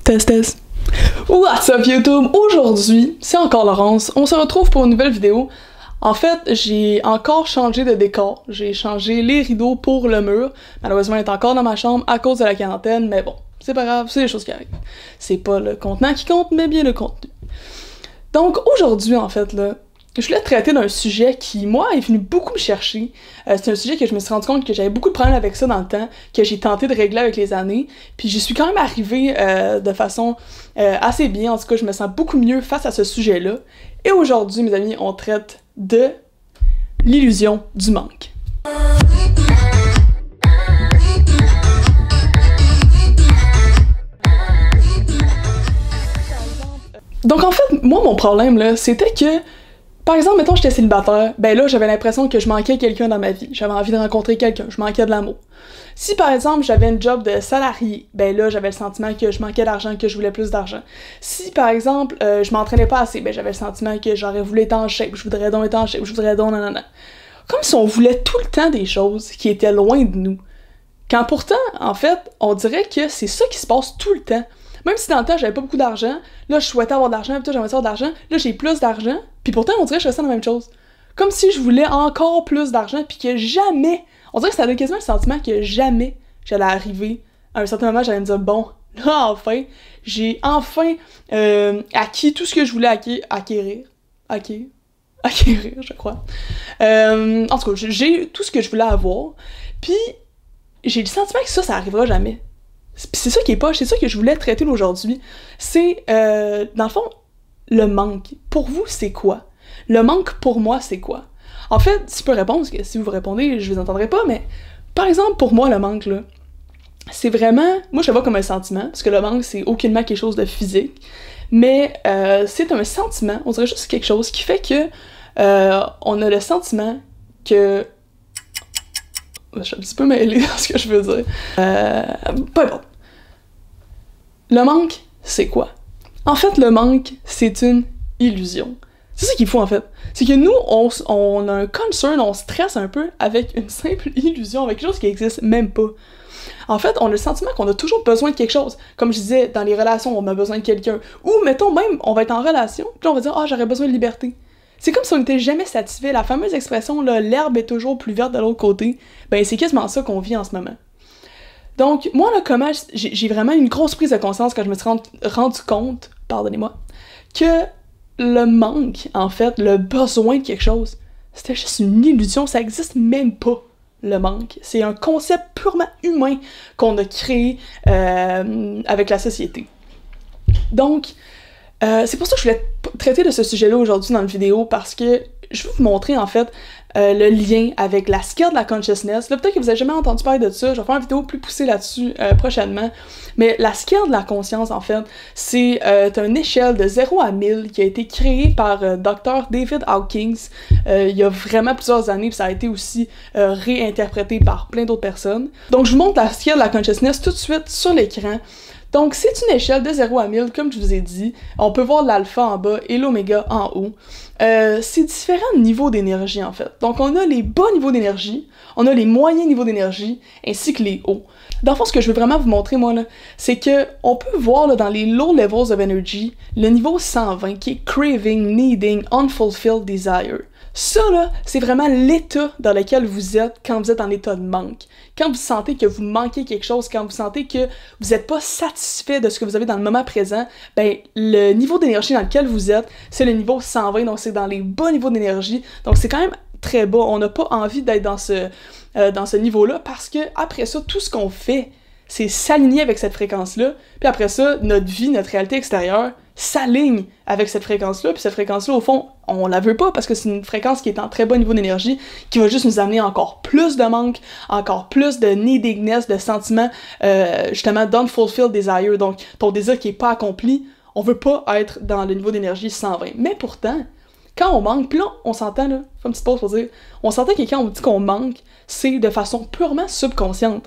Test, test. What's up YouTube? Aujourd'hui, c'est encore Laurence. On se retrouve pour une nouvelle vidéo. En fait, j'ai encore changé de décor. J'ai changé les rideaux pour le mur. Malheureusement, elle est encore dans ma chambre à cause de la quarantaine, mais bon, c'est pas grave, c'est des choses qui arrivent. C'est pas le contenant qui compte, mais bien le contenu. Donc aujourd'hui, en fait, là, je voulais traiter d'un sujet qui, moi, est venu beaucoup me chercher. C'est un sujet que je me suis rendu compte que j'avais beaucoup de problèmes avec ça dans le temps, que j'ai tenté de régler avec les années, puis j'y suis quand même arrivée de façon assez bien. En tout cas, je me sens beaucoup mieux face à ce sujet-là. Et aujourd'hui, mes amis, on traite de l'illusion du manque. Donc en fait, moi, mon problème, là, c'était que par exemple, mettons j'étais célibataire, ben là j'avais l'impression que je manquais quelqu'un dans ma vie, j'avais envie de rencontrer quelqu'un, je manquais de l'amour. Si par exemple j'avais une job de salarié, ben là j'avais le sentiment que je manquais d'argent, que je voulais plus d'argent. Si par exemple je m'entraînais pas assez, ben j'avais le sentiment que j'aurais voulu être en shape, je voudrais donc être en shape, je voudrais donc nanana. Comme si on voulait tout le temps des choses qui étaient loin de nous. Quand pourtant, en fait, on dirait que c'est ça qui se passe tout le temps. Même si dans le temps, j'avais pas beaucoup d'argent, là, je souhaitais avoir de l'argent, puis j'aimerais avoir de l'argent, là, j'ai plus d'argent, puis pourtant, on dirait que je restais dans la même chose. Comme si je voulais encore plus d'argent, puis que jamais, on dirait que ça donne quasiment le sentiment que jamais j'allais arriver. À un certain moment, j'allais me dire, bon, là, enfin, j'ai enfin acquis tout ce que je voulais acquérir, je crois. En tout cas, j'ai tout ce que je voulais avoir, puis j'ai le sentiment que ça arrivera jamais. C'est ça qui est poche, c'est ça que je voulais traiter aujourd'hui. C'est, dans le fond, le manque. Pour vous, c'est quoi? Le manque, pour moi, c'est quoi? En fait, tu peux répondre, parce que si vous répondez, je vous entendrai pas, mais par exemple, pour moi, le manque, là, c'est vraiment... Moi, je le vois comme un sentiment, parce que le manque, c'est aucunement quelque chose de physique, mais c'est un sentiment, on dirait juste quelque chose qui fait que on a le sentiment que... Je suis un petit peu mêlée dans ce que je veux dire. Peu importe. Le manque, c'est quoi? En fait, le manque, c'est une illusion. C'est ça qu'il faut, en fait. C'est que nous, on a un concern, on stresse un peu avec une simple illusion, avec quelque chose qui existe même pas. En fait, on a le sentiment qu'on a toujours besoin de quelque chose. Comme je disais, dans les relations, on a besoin de quelqu'un. Ou, mettons même, on va être en relation, puis on va dire « Ah, j'aurais besoin de liberté ». C'est comme si on n'était jamais satisfait. La fameuse expression, là, l'herbe est toujours plus verte de l'autre côté. Ben, c'est quasiment ça qu'on vit en ce moment. Donc, moi, là, comment j'ai vraiment une grosse prise de conscience quand je me suis rendu compte, pardonnez-moi, que le manque, en fait, le besoin de quelque chose, c'était juste une illusion. Ça existe même pas, le manque. C'est un concept purement humain qu'on a créé avec la société. Donc, c'est pour ça que je voulais traiter de ce sujet-là aujourd'hui dans la vidéo, parce que je veux vous montrer en fait le lien avec la scale de la consciousness. Là, peut-être que vous n'avez jamais entendu parler de ça, je vais faire une vidéo plus poussée là-dessus prochainement, mais la scale de la conscience en fait, c'est une échelle de 0 à 1000 qui a été créée par Dr. David Hawkins il y a vraiment plusieurs années, puis ça a été aussi réinterprété par plein d'autres personnes. Donc je vous montre la scale de la consciousness tout de suite sur l'écran. Donc, c'est une échelle de 0 à 1000, comme je vous ai dit. On peut voir l'alpha en bas et l'oméga en haut. C'est différents niveaux d'énergie, en fait. Donc, on a les bas niveaux d'énergie, on a les moyens niveaux d'énergie, ainsi que les hauts. Dans le fond, ce que je veux vraiment vous montrer, moi, là, c'est que on peut voir, là, dans les low levels of energy, le niveau 120, qui est craving, needing, unfulfilled desire. Ça, là, c'est vraiment l'état dans lequel vous êtes quand vous êtes en état de manque. Quand vous sentez que vous manquez quelque chose, quand vous sentez que vous n'êtes pas satisfait de ce que vous avez dans le moment présent, ben, le niveau d'énergie dans lequel vous êtes, c'est le niveau 120, donc c'est dans les bas niveaux d'énergie. Donc c'est quand même très bas. On n'a pas envie d'être dans ce niveau-là, parce que après ça, tout ce qu'on fait, c'est s'aligner avec cette fréquence-là, puis après ça, notre vie, notre réalité extérieure s'aligne avec cette fréquence-là, puis cette fréquence-là, au fond, on la veut pas parce que c'est une fréquence qui est en très bas niveau d'énergie, qui va juste nous amener encore plus de manque, encore plus de neediness, de sentiments, justement, d'unfulfilled desire, donc ton désir qui est pas accompli, on veut pas être dans le niveau d'énergie 120. Mais pourtant, quand on manque, puis là, on s'entend, là, fais une petite pause pour dire, on s'entend que quand on dit qu'on manque, c'est de façon purement subconsciente.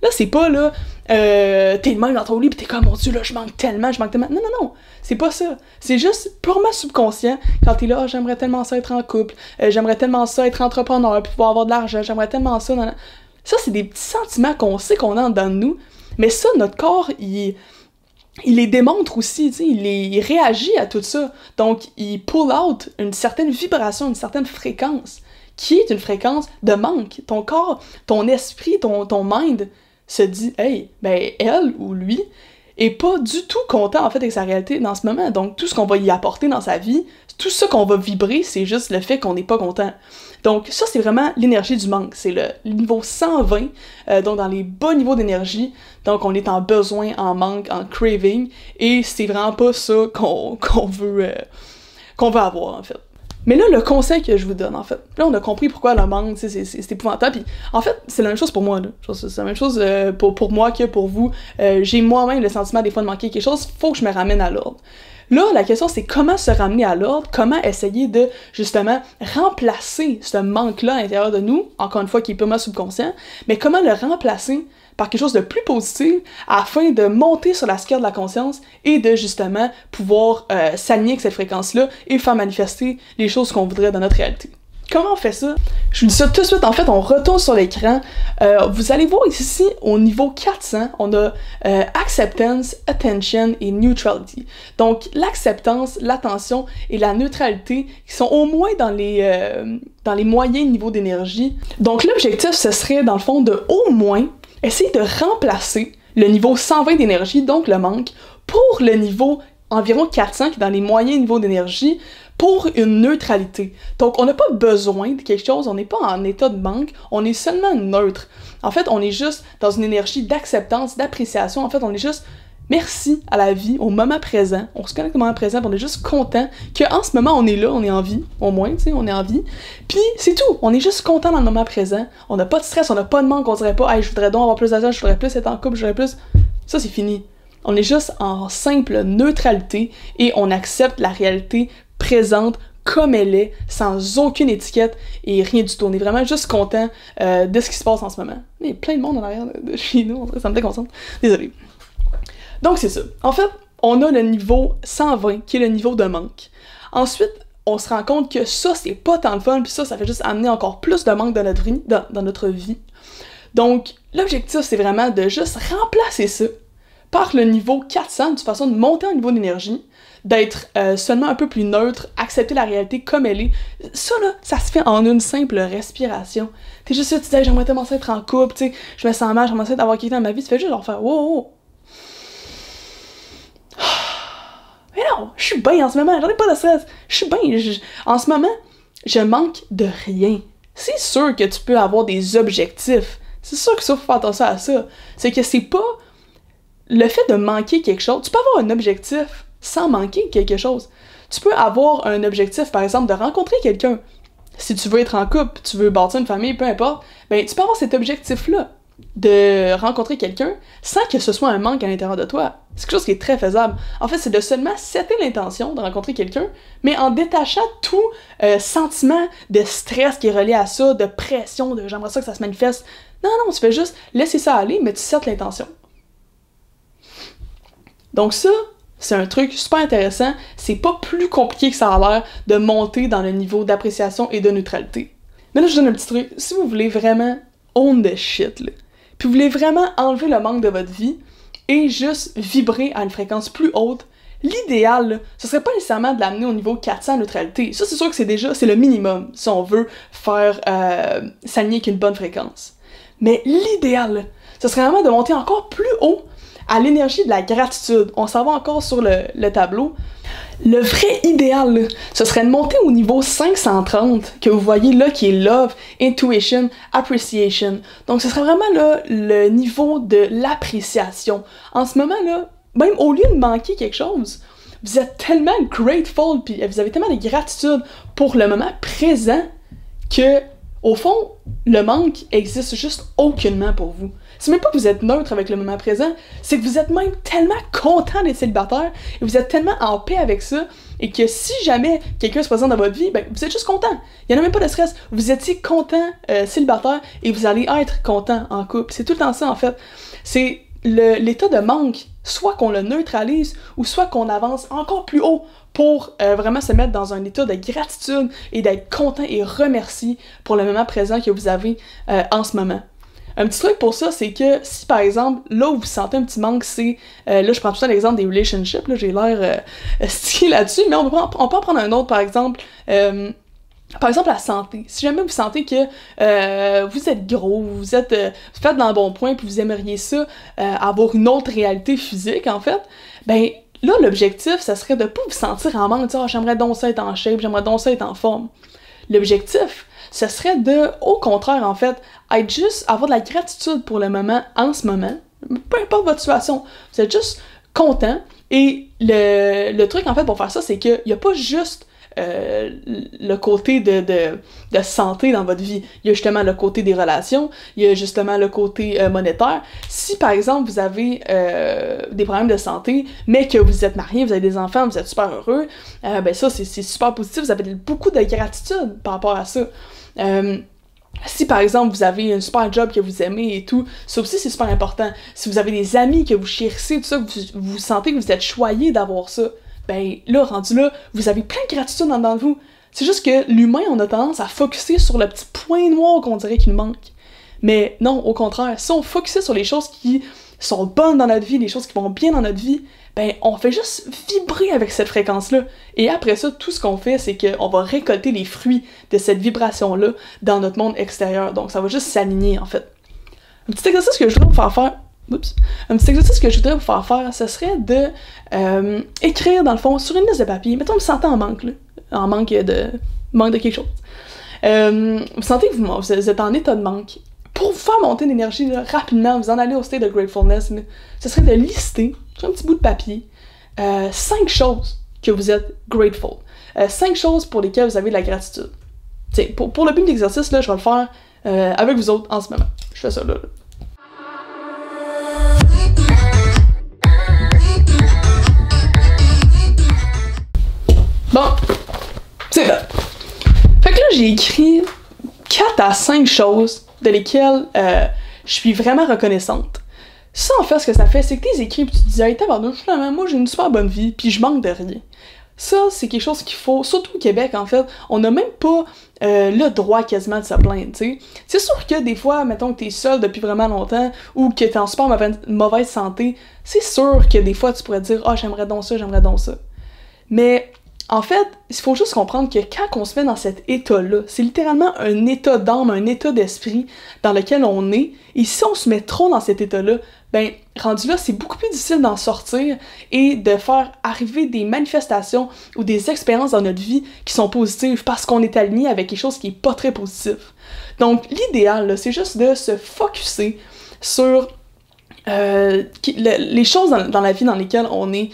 Là, c'est pas, là, t'es de même dans ton lit pis t'es comme, mon Dieu, là, je manque tellement. Non, non, non, c'est pas ça. C'est juste purement subconscient quand t'es là, oh, j'aimerais tellement ça être en couple, j'aimerais tellement ça être entrepreneur puis pouvoir avoir de l'argent, j'aimerais tellement ça. Non, non. Ça, c'est des petits sentiments qu'on sait qu'on a en dedans de nous, mais ça, notre corps, il il les démontre aussi, tu sais, il réagit à tout ça. Donc, il pull out une certaine vibration, une certaine fréquence, qui est une fréquence de manque. Ton corps, ton esprit, ton mind se dit « Hey, ben elle ou lui est pas du tout content en fait avec sa réalité dans ce moment. Donc, tout ce qu'on va y apporter dans sa vie, tout ça qu'on va vibrer, c'est juste le fait qu'on n'est pas content. » Donc ça, c'est vraiment l'énergie du manque. C'est le niveau 120, donc dans les bas niveaux d'énergie. Donc on est en besoin, en manque, en craving, et c'est vraiment pas ça qu'on veut avoir, en fait. Mais là, le conseil que je vous donne, en fait, là, on a compris pourquoi le manque, c'est épouvantable. Puis, en fait, c'est la même chose pour moi, là. C'est la même chose pour moi que pour vous. J'ai moi-même le sentiment, des fois, de manquer quelque chose. Faut que je me ramène à l'ordre. Là, la question, c'est comment se ramener à l'ordre, comment essayer de, justement, remplacer ce manque-là à l'intérieur de nous, encore une fois, qui est purement subconscient, mais comment le remplacer par quelque chose de plus positif afin de monter sur la sphère de la conscience et de, justement, pouvoir s'aligner avec cette fréquence-là et faire manifester les choses qu'on voudrait dans notre réalité. Comment on fait ça? Je vous dis ça tout de suite, en fait, on retourne sur l'écran. Vous allez voir ici, au niveau 400, on a Acceptance, Attention et Neutrality. Donc, l'acceptance, l'attention et la neutralité qui sont au moins dans les moyens niveaux d'énergie. Donc, l'objectif, ce serait, dans le fond, de au moins essayer de remplacer le niveau 120 d'énergie, donc le manque, pour le niveau environ 400, qui est dans les moyens niveaux d'énergie, pour une neutralité. Donc, on n'a pas besoin de quelque chose, on n'est pas en état de manque, on est seulement neutre. En fait, on est juste dans une énergie d'acceptance, d'appréciation. En fait, on est juste merci à la vie, au moment présent. On se connecte au moment présent, on est juste content qu'en ce moment, on est là, on est en vie, au moins, tu sais, on est en vie. Puis, c'est tout, on est juste content dans le moment présent. On n'a pas de stress, on n'a pas de manque, on dirait pas « Hey, je voudrais donc avoir plus d'argent, je voudrais plus être en couple, je voudrais plus... » Ça, c'est fini. On est juste en simple neutralité et on accepte la réalité présente comme elle est, sans aucune étiquette et rien du tout. On est vraiment juste content de ce qui se passe en ce moment. Il y a plein de monde en arrière de chez nous, ça me déconcentre. Désolé. Donc c'est ça. En fait, on a le niveau 120 qui est le niveau de manque. Ensuite, on se rend compte que ça, c'est pas tant de fun, puis ça fait juste amener encore plus de manque dans notre vie. Donc, l'objectif, c'est vraiment de juste remplacer ça par le niveau 400, de façon de monter en niveau d'énergie, d'être seulement un peu plus neutre, accepter la réalité comme elle est. Ça, là, ça se fait en une simple respiration. T'es juste là, tu dis, j'aimerais tellement ça être en couple, tu sais, je me sens mal, j'aimerais ça d'avoir quelqu'un dans ma vie, tu fais juste leur faire, wow. Mais non, je suis bien en ce moment, j'en ai pas de stress. Je suis bien, en ce moment, je manque de rien. C'est sûr que tu peux avoir des objectifs. C'est sûr que ça, faut faire attention à ça. C'est que c'est pas le fait de manquer quelque chose. Tu peux avoir un objectif sans manquer quelque chose. Tu peux avoir un objectif, par exemple, de rencontrer quelqu'un. Si tu veux être en couple, tu veux bâtir une famille, peu importe, ben tu peux avoir cet objectif-là de rencontrer quelqu'un sans que ce soit un manque à l'intérieur de toi. C'est quelque chose qui est très faisable. En fait, c'est de seulement setter l'intention de rencontrer quelqu'un, mais en détachant tout sentiment de stress qui est relié à ça, de pression, de j'aimerais ça que ça se manifeste. Non, tu fais juste laisser ça aller, mais tu settes l'intention. Donc ça, c'est un truc super intéressant. C'est pas plus compliqué que ça a l'air de monter dans le niveau d'appréciation et de neutralité. Mais là, je vous donne un petit truc. Si vous voulez vraiment own the shit, là, puis vous voulez vraiment enlever le manque de votre vie et juste vibrer à une fréquence plus haute, l'idéal, là, ce serait pas nécessairement de l'amener au niveau 400 neutralité. Ça, c'est sûr que c'est le minimum si on veut faire s'aligner avec une bonne fréquence. Mais l'idéal, là, ce serait vraiment de monter encore plus haut à l'énergie de la gratitude. On s'en va encore sur le tableau. Le vrai idéal, là, ce serait de monter au niveau 530, que vous voyez là, qui est Love, Intuition, Appreciation. Donc, ce serait vraiment là, le niveau de l'appréciation. En ce moment, là, même au lieu de manquer quelque chose, vous êtes tellement grateful, puis vous avez tellement de gratitude pour le moment présent que, au fond, le manque existe juste aucunement pour vous. C'est même pas que vous êtes neutre avec le moment présent, c'est que vous êtes même tellement content d'être célibataire et vous êtes tellement en paix avec ça et que si jamais quelqu'un se présente dans votre vie, ben vous êtes juste content. Il y en a même pas de stress. Vous étiez content célibataire et vous allez être content en couple. C'est tout le temps ça en fait. C'est l'état de manque, soit qu'on le neutralise ou soit qu'on avance encore plus haut pour vraiment se mettre dans un état de gratitude et d'être content et remercié pour le moment présent que vous avez en ce moment. Un petit truc pour ça, c'est que si par exemple, là où vous sentez un petit manque, c'est, là je prends tout le temps l'exemple des relationships, là j'ai l'air stylé là-dessus, mais on peut en prendre un autre par exemple la santé. Si jamais vous sentez que vous êtes gros, vous faites dans le bon point, puis vous aimeriez ça, avoir une autre réalité physique en fait, ben là l'objectif, ça serait de pas vous sentir en manque, de dire oh, j'aimerais donc ça être en shape, j'aimerais donc ça être en forme. L'objectif, ce serait de, au contraire, en fait, être juste, avoir de la gratitude pour le moment, en ce moment, peu importe votre situation, vous êtes juste content, et le truc, en fait, pour faire ça, c'est qu'il n'y a pas juste le côté de santé dans votre vie, il y a justement le côté des relations, il y a justement le côté monétaire. Si, par exemple, vous avez des problèmes de santé, mais que vous êtes marié, vous avez des enfants, vous êtes super heureux, ben ça, c'est super positif, vous avez beaucoup de gratitude par rapport à ça. Si par exemple vous avez un super job que vous aimez et tout, ça aussi c'est super important. Si vous avez des amis que vous chérissez, tout ça, que vous sentez que vous êtes choyé d'avoir ça, ben là, rendu là, vous avez plein de gratitude dans vous. C'est juste que l'humain, on a tendance à focusser sur le petit point noir qu'on dirait qu'il manque. Mais non, au contraire, si on focusait sur les choses qui sont bonnes dans notre vie, les choses qui vont bien dans notre vie, ben on fait juste vibrer avec cette fréquence-là. Et après ça, tout ce qu'on fait, c'est qu'on va récolter les fruits de cette vibration-là dans notre monde extérieur. Donc ça va juste s'aligner, en fait. Un petit exercice que je voudrais vous faire faire, ce serait de écrire, dans le fond, sur une liste de papier, mettons, vous sentez en manque, là, en manque de quelque chose. Vous sentez que vous êtes en état de manque. Pour vous faire monter l'énergie rapidement, vous en allez au state de gratefulness, là, ce serait de lister sur un petit bout de papier 5 choses que vous êtes grateful. 5 choses pour lesquelles vous avez de la gratitude. Pour le but de l'exercice, là, je vais le faire avec vous autres en ce moment. Je fais ça là. Bon, c'est fait. Fait que là, j'ai écrit 4 à 5 choses de lesquelles je suis vraiment reconnaissante. Ça, en fait, ce que ça fait, c'est que tu écris et tu te dis « Hey, tabarnouche, finalement, moi, j'ai une super bonne vie, puis je manque de rien. » Ça, c'est quelque chose qu'il faut, surtout au Québec, en fait, on n'a même pas le droit quasiment de se plaindre, tu sais. C'est sûr que des fois, mettons que t'es seul depuis vraiment longtemps, ou que t'es en super mauvaise santé, c'est sûr que des fois, tu pourrais te dire « Ah, j'aimerais donc ça, j'aimerais donc ça. » Mais en fait, il faut juste comprendre que quand on se met dans cet état-là, c'est littéralement un état d'âme, un état d'esprit dans lequel on est, et si on se met trop dans cet état-là, ben, rendu là, c'est beaucoup plus difficile d'en sortir et de faire arriver des manifestations ou des expériences dans notre vie qui sont positives parce qu'on est aligné avec quelque chose qui est pas très positif. Donc, l'idéal, là, c'est juste de se focusser sur les choses dans la vie dans lesquelles on est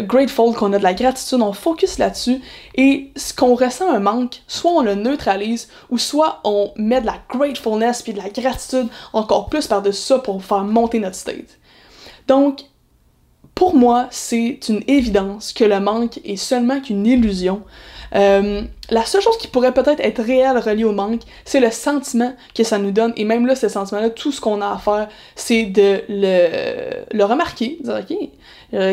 grateful, qu'on a de la gratitude, on focus là-dessus, et ce qu'on ressent un manque, soit on le neutralise, ou soit on met de la gratefulness puis de la gratitude encore plus par-dessus ça pour faire monter notre state. Donc, pour moi, c'est une évidence que le manque est seulement qu'une illusion. La seule chose qui pourrait peut-être être réelle reliée au manque, c'est le sentiment que ça nous donne, et même là, ce sentiment-là, tout ce qu'on a à faire, c'est de le remarquer, dire ok,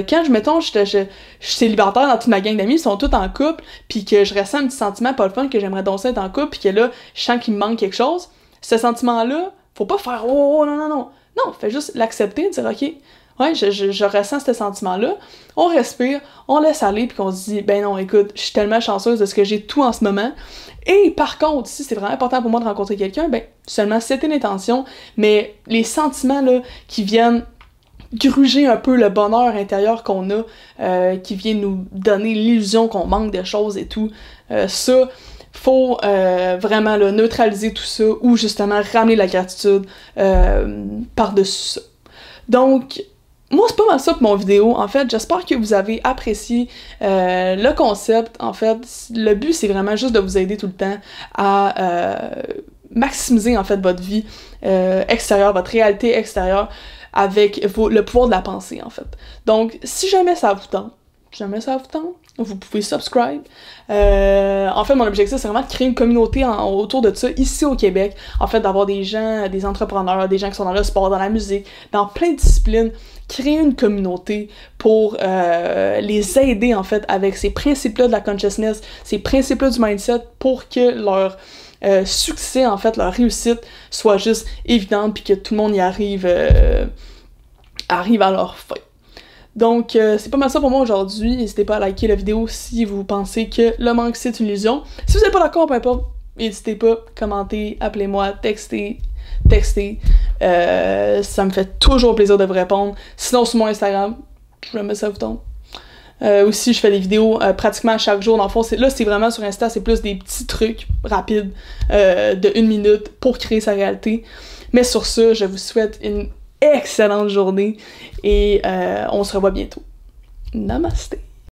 quand je suis célibataire dans toute ma gang d'amis, ils sont tous en couple, puis que je ressens un petit sentiment pas le fun, que j'aimerais donc ça être en couple, puis que là, je sens qu'il me manque quelque chose, ce sentiment-là, faut pas faire oh non, fais juste l'accepter, dire ok, ouais, je ressens ce sentiment-là, on respire, on laisse aller, puis qu'on se dit, ben non, écoute, je suis tellement chanceuse de ce que j'ai tout en ce moment, et par contre, si c'est vraiment important pour moi de rencontrer quelqu'un, ben, seulement c'était l'intention, mais les sentiments, là, qui viennent gruger un peu le bonheur intérieur qu'on a, qui vient nous donner l'illusion qu'on manque de choses et tout, ça, faut vraiment là, neutraliser tout ça, ou justement ramener la gratitude par-dessus ça. Donc, moi, c'est pas mal ça pour mon vidéo. En fait, j'espère que vous avez apprécié le concept. En fait, le but, c'est vraiment juste de vous aider tout le temps à maximiser, en fait, votre vie extérieure, votre réalité extérieure avec le pouvoir de la pensée, en fait. Donc, si jamais ça vous tente, vous pouvez subscribe. En fait, mon objectif, c'est vraiment de créer une communauté autour de ça, ici au Québec. En fait, d'avoir des gens, des entrepreneurs, des gens qui sont dans le sport, dans la musique, dans plein de disciplines, créer une communauté pour les aider, en fait, avec ces principes-là de la consciousness, ces principes-là du mindset, pour que leur succès, en fait, leur réussite soit juste évidente puis que tout le monde y arrive à leur fin. Donc, c'est pas mal ça pour moi aujourd'hui. N'hésitez pas à liker la vidéo si vous pensez que le manque, c'est une illusion. Si vous n'êtes pas d'accord, peu importe, n'hésitez pas, commentez, appelez-moi, textez. Ça me fait toujours plaisir de vous répondre. Sinon, sur mon Instagram, je me mets ça vous tombe. Aussi, je fais des vidéos pratiquement chaque jour. Dans le fond, c'est vraiment sur Insta, c'est plus des petits trucs rapides de 1 minute pour créer sa réalité. Mais sur ça, je vous souhaite une excellente journée et on se revoit bientôt. Namasté!